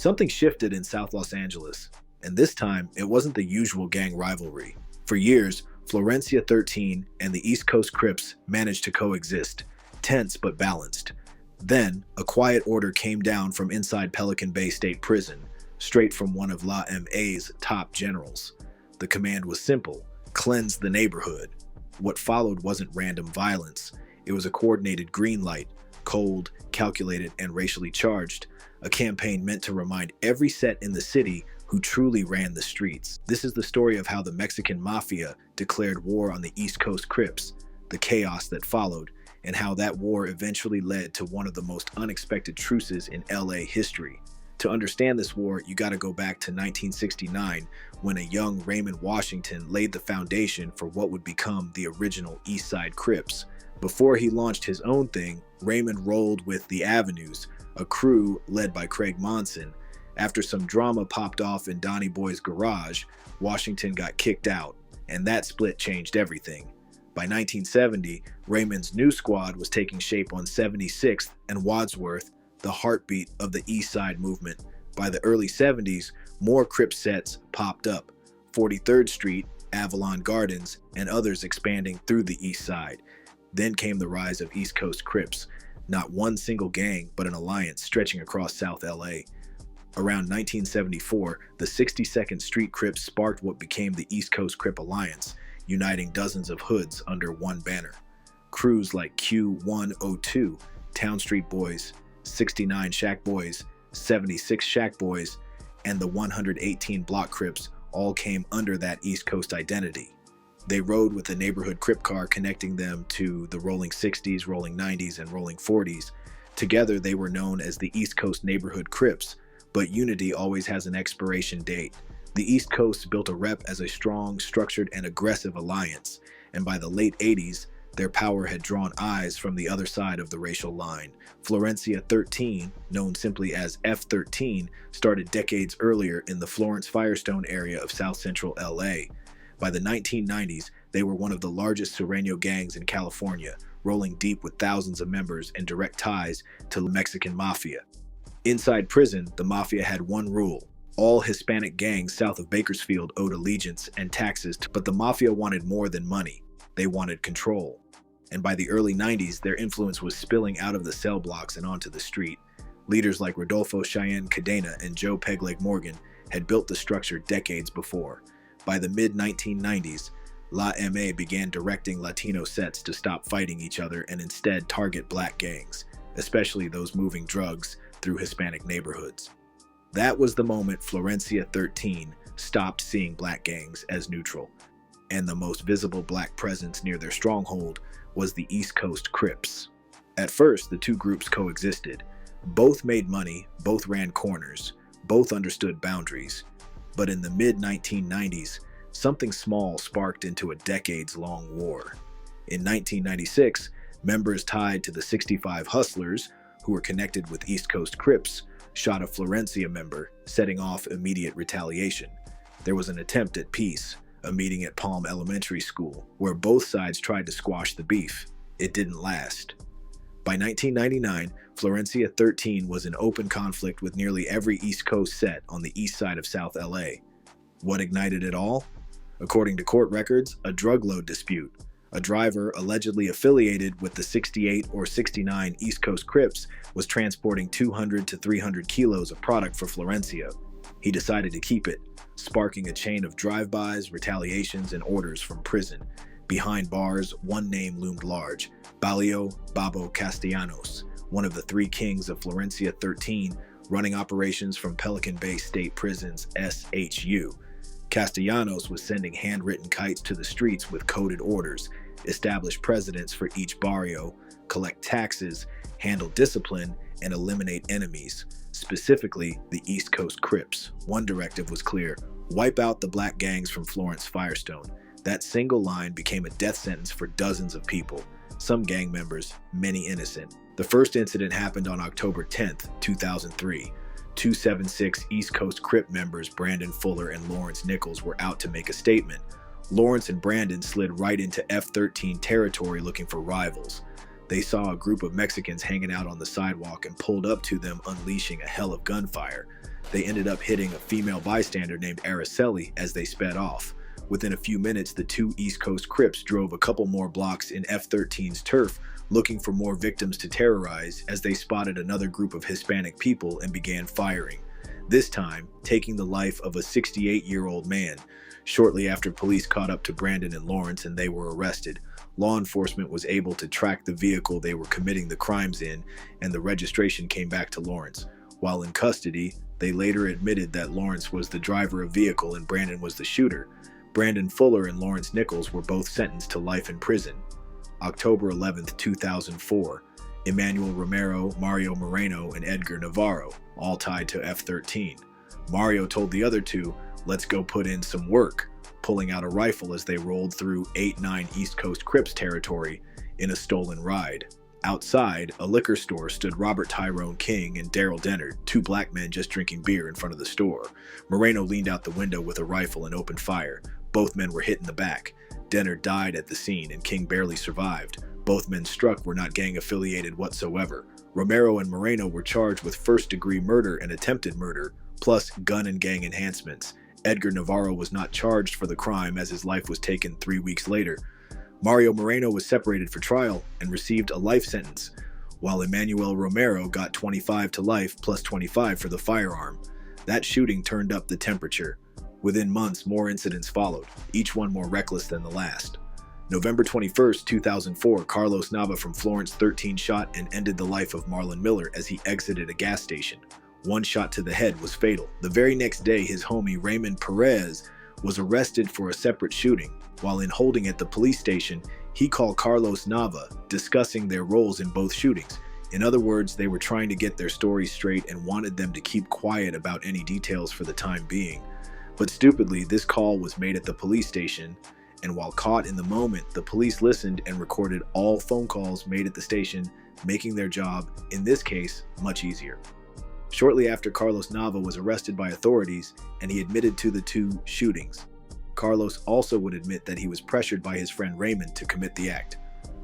Something shifted in South Los Angeles, and this time it wasn't the usual gang rivalry. For years, Florencia 13 and the East Coast Crips managed to coexist, tense but balanced. Then, a quiet order came down from inside Pelican Bay State Prison, straight from one of La MA's top generals. The command was simple: cleanse the neighborhood. What followed wasn't random violence. It was a coordinated green light, cold, calculated, and racially charged, a campaign meant to remind every set in the city who truly ran the streets. This is the story of how the Mexican Mafia declared war on the East Coast Crips, the chaos that followed, and how that war eventually led to one of the most unexpected truces in LA history. To understand this war, you gotta go back to 1969, when a young Raymond Washington laid the foundation for what would become the original East Side Crips. Before he launched his own thing, Raymond rolled with the Avenues, a crew led by Craig Monson. After some drama popped off in Donnie Boy's garage, Washington got kicked out, and that split changed everything. By 1970, Raymond's new squad was taking shape on 76th and Wadsworth, the heartbeat of the East Side movement. By the early 70s, more Crip sets popped up: 43rd Street, Avalon Gardens, and others expanding through the East Side. Then came the rise of East Coast Crips, not one single gang, but an alliance stretching across South LA. Around 1974, the 62nd Street Crips sparked what became the East Coast Crip Alliance, uniting dozens of hoods under one banner. Crews like Q102, Town Street Boys, 69 Shack Boys, 76 Shack Boys, and the 118 Block Crips all came under that East Coast identity. They rode with the neighborhood Crip car connecting them to the rolling 60s, rolling 90s, and rolling 40s. Together, they were known as the East Coast Neighborhood Crips, but unity always has an expiration date. The East Coast built a rep as a strong, structured, and aggressive alliance, and by the late 80s, their power had drawn eyes from the other side of the racial line. Florencia 13, known simply as F13, started decades earlier in the Florence-Firestone area of South Central LA. By the 1990s, they were one of the largest Serrano gangs in California, rolling deep with thousands of members and direct ties to the Mexican Mafia. Inside prison, the Mafia had one rule: all Hispanic gangs south of Bakersfield owed allegiance and taxes, but the Mafia wanted more than money. They wanted control. And by the early 90s, their influence was spilling out of the cell blocks and onto the street. Leaders like Rodolfo Cheyenne Cadena and Joe Pegleg Morgan had built the structure decades before. By the mid-1990s, La MA began directing Latino sets to stop fighting each other and instead target black gangs, especially those moving drugs through Hispanic neighborhoods. That was the moment Florencia 13 stopped seeing black gangs as neutral, and the most visible black presence near their stronghold was the East Coast Crips. At first, the two groups coexisted. Both made money, both ran corners, both understood boundaries. But in the mid-1990s, something small sparked into a decades-long war. In 1996, members tied to the 65 Hustlers, who were connected with East Coast Crips, shot a Florencia member, setting off immediate retaliation. There was an attempt at peace, a meeting at Palm Elementary School, where both sides tried to squash the beef. It didn't last. By 1999, Florencia 13 was in open conflict with nearly every East Coast set on the east side of South LA. What ignited it all? According to court records, a drug load dispute. A driver allegedly affiliated with the 68 or 69 East Coast Crips was transporting 200 to 300 kilos of product for Florencia. He decided to keep it, sparking a chain of drive-bys, retaliations, and orders from prison. Behind bars, one name loomed large: Babo Castellanos, one of the three kings of Florencia 13, running operations from Pelican Bay State Prison's SHU. Castellanos was sending handwritten kites to the streets with coded orders: establish presidents for each barrio, collect taxes, handle discipline, and eliminate enemies, specifically the East Coast Crips. One directive was clear: wipe out the black gangs from Florence-Firestone. That single line became a death sentence for dozens of people, some gang members, many innocent. The first incident happened on October 10th, 2003. 276 East Coast Crip members Brandon Fuller and Lawrence Nichols were out to make a statement. Lawrence and Brandon slid right into F13 territory looking for rivals. They saw a group of Mexicans hanging out on the sidewalk and pulled up to them, unleashing a hell of gunfire. They ended up hitting a female bystander named Araceli as they sped off. Within a few minutes, the two East Coast Crips drove a couple more blocks in F-13's turf, looking for more victims to terrorize as they spotted another group of Hispanic people and began firing, this time taking the life of a 68-year-old man. Shortly after police caught up to Brandon and Lawrence and they were arrested, law enforcement was able to track the vehicle they were committing the crimes in, and the registration came back to Lawrence. While in custody, they later admitted that Lawrence was the driver of the vehicle and Brandon was the shooter. Brandon Fuller and Lawrence Nichols were both sentenced to life in prison. October 11, 2004, Emmanuel Romero, Mario Moreno, and Edgar Navarro, all tied to F-13. Mario told the other two, "Let's go put in some work," pulling out a rifle as they rolled through 8-9 East Coast Crips territory in a stolen ride. Outside a liquor store stood Robert Tyrone King and Daryl Dennard, two black men just drinking beer in front of the store. Moreno leaned out the window with a rifle and opened fire. Both men were hit in the back. Dennard died at the scene and King barely survived. Both men struck were not gang affiliated whatsoever. Romero and Moreno were charged with first-degree murder and attempted murder, plus gun and gang enhancements. Edgar Navarro was not charged for the crime as his life was taken 3 weeks later. Mario Moreno was separated for trial and received a life sentence, while Emmanuel Romero got 25 to life plus 25 for the firearm. That shooting turned up the temperature. Within months, more incidents followed, each one more reckless than the last. November 21st, 2004, Carlos Nava from Florence-13 shot and ended the life of Marlon Miller as he exited a gas station. One shot to the head was fatal. The very next day, his homie Raymond Perez was arrested for a separate shooting. While in holding at the police station, he called Carlos Nava, discussing their roles in both shootings. In other words, they were trying to get their stories straight and wanted them to keep quiet about any details for the time being. But stupidly, this call was made at the police station, and while caught in the moment, the police listened and recorded all phone calls made at the station, making their job, in this case, much easier. Shortly after, Carlos Nava was arrested by authorities, and he admitted to the two shootings. Carlos also would admit that he was pressured by his friend Raymond to commit the act.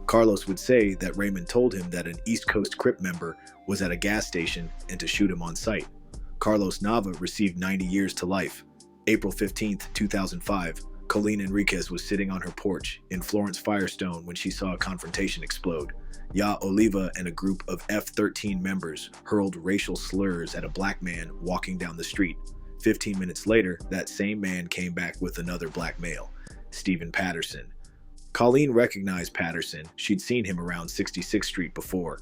Carlos would say that Raymond told him that an East Coast Crip member was at a gas station and to shoot him on sight. Carlos Nava received 90 years to life. April 15, 2005, Colleen Enriquez was sitting on her porch in Florence-Firestone when she saw a confrontation explode. Ya Oliva and a group of F-13 members hurled racial slurs at a black man walking down the street. 15 minutes later, that same man came back with another black male, Stephen Patterson. Colleen recognized Patterson. She'd seen him around 66th Street before.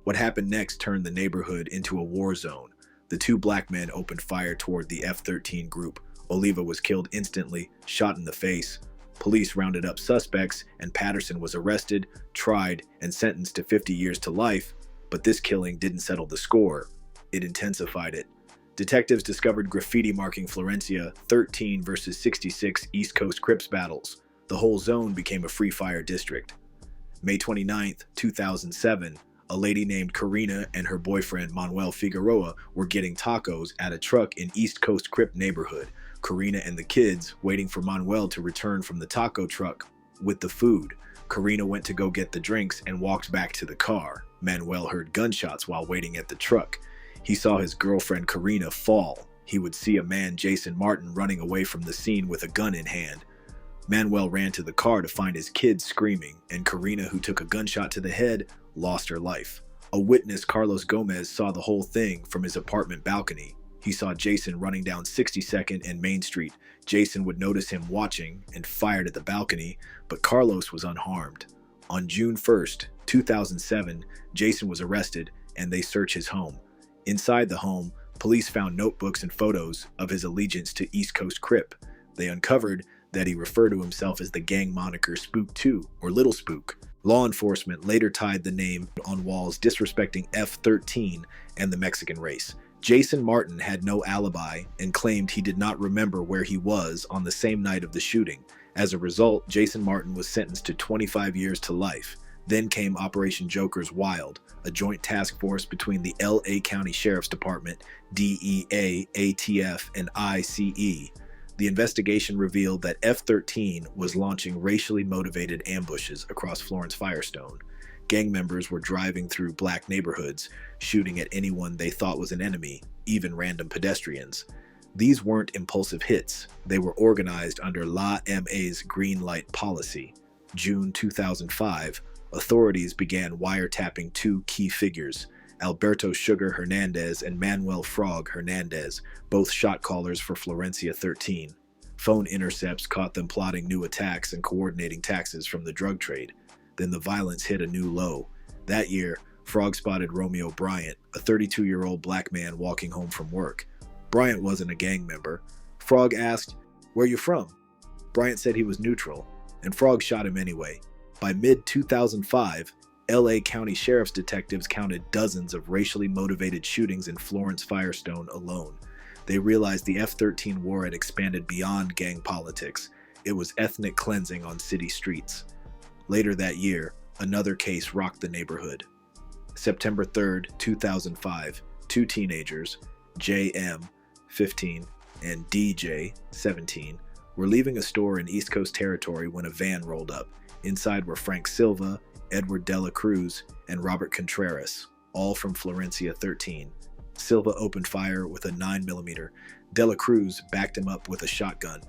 What happened next turned the neighborhood into a war zone. The two black men opened fire toward the F-13 group. Oliva was killed instantly, shot in the face. Police rounded up suspects, and Patterson was arrested, tried, and sentenced to 50 years to life, but this killing didn't settle the score. It intensified it. Detectives discovered graffiti marking Florencia 13 versus 66 East Coast Crips battles. The whole zone became a free-fire district. May 29, 2007, a lady named Karina and her boyfriend Manuel Figueroa were getting tacos at a truck in East Coast Crip neighborhood. Karina and the kids waiting for Manuel to return from the taco truck with the food. Karina went to go get the drinks and walked back to the car. Manuel heard gunshots while waiting at the truck. He saw his girlfriend Karina fall. He would see a man, Jason Martin, running away from the scene with a gun in hand. Manuel ran to the car to find his kids screaming, and Karina, who took a gunshot to the head, lost her life. A witness, Carlos Gomez, saw the whole thing from his apartment balcony. He saw Jason running down 62nd and Main Street. Jason would notice him watching and fired at the balcony, but Carlos was unharmed. On June 1st, 2007, Jason was arrested and they searched his home. Inside the home, police found notebooks and photos of his allegiance to East Coast Crip. They uncovered that he referred to himself as the gang moniker Spook 2 or Little Spook. Law enforcement later tied the name on walls disrespecting F-13 and the Mexican race. Jason Martin had no alibi and claimed he did not remember where he was on the same night of the shooting. As a result, Jason Martin was sentenced to 25 years to life. Then came Operation Joker's Wild, a joint task force between the LA County Sheriff's Department, DEA, ATF, and ICE. The investigation revealed that F-13 was launching racially motivated ambushes across Florence-Firestone. Gang members were driving through black neighborhoods, shooting at anyone they thought was an enemy, even random pedestrians. These weren't impulsive hits. They were organized under La MA's green light policy. June 2005, authorities began wiretapping two key figures, Alberto Sugar Hernandez and Manuel Frog Hernandez, both shot callers for Florencia 13. Phone intercepts caught them plotting new attacks and coordinating taxes from the drug trade. Then the violence hit a new low. That year, Frog spotted Romeo Bryant, a 32-year-old black man walking home from work. Bryant wasn't a gang member. Frog asked, "Where you from?" Bryant said he was neutral, and Frog shot him anyway. By mid-2005, LA County Sheriff's detectives counted dozens of racially motivated shootings in Florence-Firestone alone. They realized the F-13 war had expanded beyond gang politics. It was ethnic cleansing on city streets. Later that year, another case rocked the neighborhood. September 3rd, 2005, two teenagers, JM, 15, and DJ, 17, were leaving a store in East Coast territory when a van rolled up. Inside were Frank Silva, Edward Dela Cruz, and Robert Contreras, all from Florencia 13. Silva opened fire with a 9mm. Dela Cruz backed him up with a shotgun.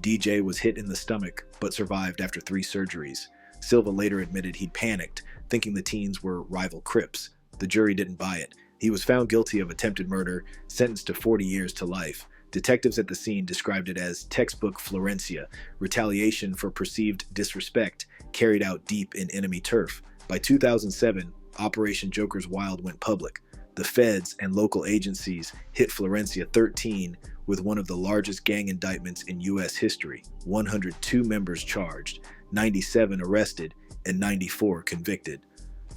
DJ was hit in the stomach, but survived after 3 surgeries. Silva later admitted he'd panicked, thinking the teens were rival Crips. The jury didn't buy it. He was found guilty of attempted murder, sentenced to 40 years to life. Detectives at the scene described it as textbook Florencia, retaliation for perceived disrespect, carried out deep in enemy turf. By 2007, Operation Joker's Wild went public. The feds and local agencies hit Florencia 13 with one of the largest gang indictments in U.S. history. 102 members charged, 97 arrested, and 94 convicted.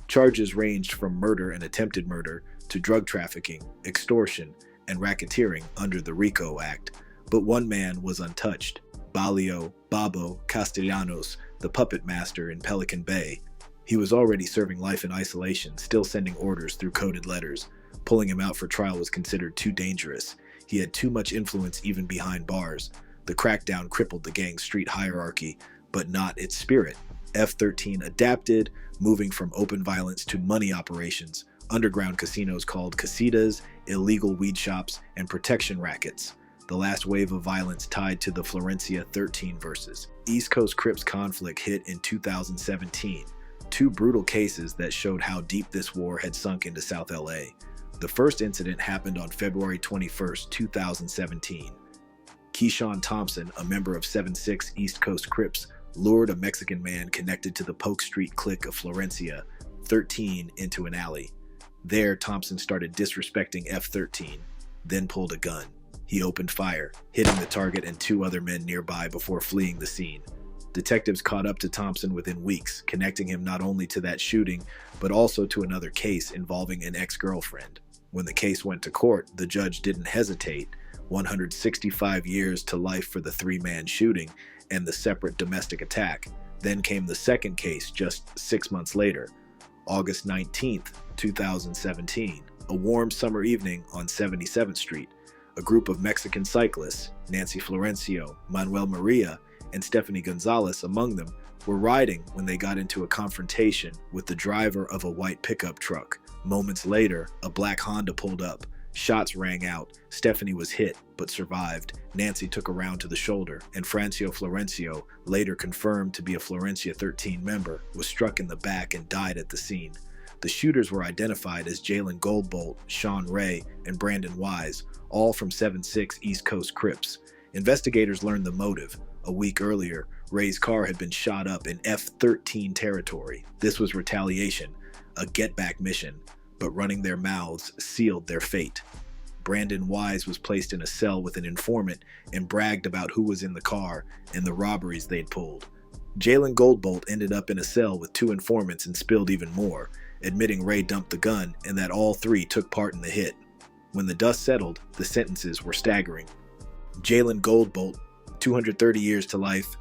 Charges ranged from murder and attempted murder to drug trafficking, extortion, and racketeering under the RICO Act. But one man was untouched: Babo Castellanos, the puppet master in Pelican Bay. He was already serving life in isolation, still sending orders through coded letters. Pulling him out for trial was considered too dangerous. He had too much influence even behind bars. The crackdown crippled the gang's street hierarchy, but not its spirit. F-13 adapted, moving from open violence to money operations, underground casinos called casitas, illegal weed shops, and protection rackets. The last wave of violence tied to the Florencia 13 versus East Coast Crips conflict hit in 2017. 2 brutal cases that showed how deep this war had sunk into South LA. The first incident happened on February 21, 2017. Keyshawn Thompson, a member of 7-6 East Coast Crips, lured a Mexican man connected to the Polk Street clique of Florencia 13 into an alley. There, Thompson started disrespecting F-13, then pulled a gun. He opened fire, hitting the target and 2 other men nearby before fleeing the scene. Detectives caught up to Thompson within weeks, connecting him not only to that shooting, but also to another case involving an ex-girlfriend. When the case went to court, the judge didn't hesitate. 165 years to life for the 3-man shooting and the separate domestic attack. Then came the second case just 6 months later, August 19, 2017, a warm summer evening on 77th Street. A group of Mexican cyclists, Nancy Florencio, Manuel Maria, and Stephanie Gonzalez among them, were riding when they got into a confrontation with the driver of a white pickup truck. Moments later, a black Honda pulled up. Shots rang out. Stephanie was hit, but survived. Nancy took a round to the shoulder, and Francio Florencio, later confirmed to be a Florencia 13 member, was struck in the back and died at the scene. The shooters were identified as Jalen Goldbolt, Sean Ray, and Brandon Wise, all from 7-6 East Coast Crips. Investigators learned the motive. A week earlier, Ray's car had been shot up in F-13 territory. This was retaliation, a get-back mission, but running their mouths sealed their fate. Brandon Wise was placed in a cell with an informant and bragged about who was in the car and the robberies they'd pulled. Jalen Goldbolt ended up in a cell with 2 informants and spilled even more, admitting Ray dumped the gun and that all 3 took part in the hit. When the dust settled, the sentences were staggering. Jalen Goldbolt, 230 years to life.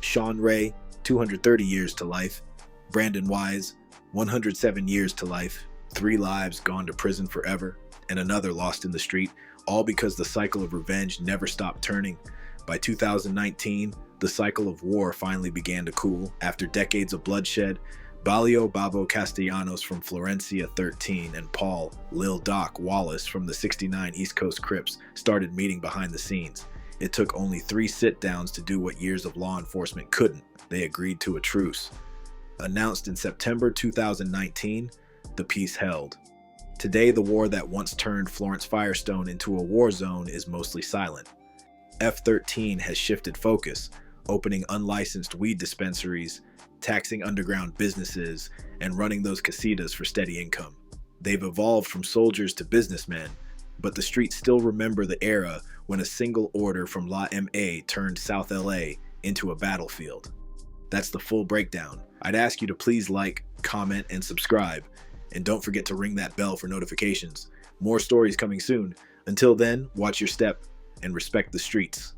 Sean Ray, 230 years to life. Brandon Wise, 107 years to life. 3 lives gone to prison forever, and another lost in the street, all because the cycle of revenge never stopped turning. By 2019, the cycle of war finally began to cool. After decades of bloodshed, Balio Babo Castellanos from Florencia 13 and Paul Lil Doc Wallace from the 69 East Coast Crips started meeting behind the scenes. It took only 3 sit-downs to do what years of law enforcement couldn't. They agreed to a truce. Announced in September 2019, the peace held. Today, the war that once turned Florence-Firestone into a war zone is mostly silent. F-13 has shifted focus, opening unlicensed weed dispensaries, taxing underground businesses, and running those casitas for steady income. They've evolved from soldiers to businessmen, but the streets still remember the era when a single order from La MA turned South LA into a battlefield. That's the full breakdown. I'd ask you to please like, comment, and subscribe. And don't forget to ring that bell for notifications. More stories coming soon. Until then, watch your step and respect the streets.